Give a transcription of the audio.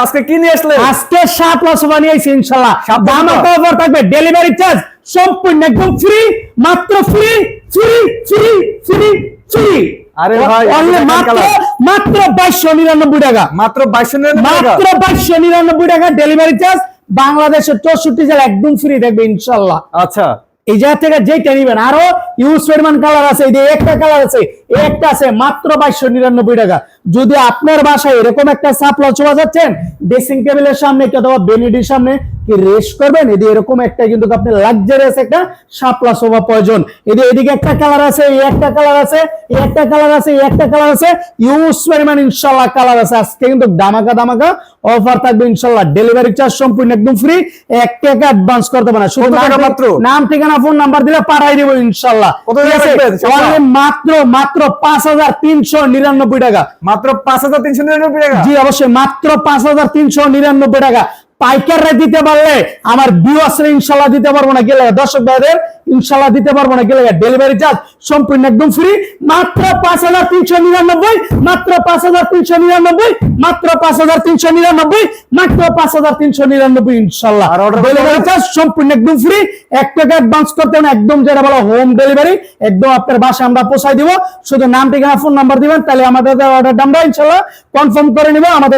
আজকে কি নিয়ে আসলে? আজকে 7 লস বানিয়ে আইছি ইনশাআল্লাহ। দাম কভার থাকবে, ডেলিভারি চার্জ সম্পূর্ণ একদম ফ্রি, মাত্র free free free free free. আরে ভাই মাত্র 2299 টাকা, মাত্র 2299 টাকা ডেলিভারি চার্জ। বাংলাদেশের 64 জেলা একদম ফ্রি থাকবে ইনশাআল্লাহ। আচ্ছা, এই জায়গা থেকে যেটা নিবেন, আরো ইউজ পরিমাণ কালার আছে, এই যে একটা কালার আছে, একটা আছে মাত্র 2299 টাকা। যদি আপনার বাসায় এরকম একটা সাপলা চোয়া যাচ্ছেন, ড্রেসিং টেবিলের সামনে অথবা বেনিডির সামনে কি রেস্ট করবেন, এদিকে এরকম একটা কিন্তু আপনি লাক্সারিয়াস একটা সাপলা সোফা প্রয়োজন। এদিকে একটা কালার আছে, এই একটা কালার আছে, এই একটা কালার আছে, এই একটা কালার আছে, ইউজ পরিমাণ ইনশাআল্লাহ কালার আছে। আজকে কিন্তু ধামাকা ধামাকা অফার থাকবে ইনশাআল্লাহ। ডেলিভারি চার্জ সম্পূর্ণ একদম ফ্রি, 1 টাকা অ্যাডভান্স করতে হবে না, শুধু মাত্র নাম ঠিকানা ফোন নাম্বার দিলে পাঠাই দিব ইনশাআল্লাহ। মাত্র 5399 টাকা, মাত্র 5399 টাকা। জি অবশ্যই, মাত্র 5399 টাকা। পাইকাররা দিতে পারলে আমার ভিউয়ার্সরা ইনশাআল্লাহ দিতে পারবো না, গেলে দর্শক ভাইদের ইনশাআল্লাহ দিতে পারবো না, গেলে ডেলিভারি চার্জ সম্পূর্ণ একদম ফ্রি, মাত্র 5399, মাত্র 5399, মাত্র 5399, মাত্র 5399 ইনশাআল্লাহ। ডেলিভারি চার্জ সম্পূর্ণ একদম ফ্রি, 1 টাকা অ্যাডভান্স করতে হবে না, একদম যেটা বলো হোম ডেলিভারি, একদম আপনার বাসায় আমরা পৌঁছাই দিব। শুধু নাম ঠিকানা ফোন নাম্বার দিবেন, তাহলে আমাদের অর্ডার আমরা ইনশাআল্লাহ কনফার্ম করে নিব। আমাদের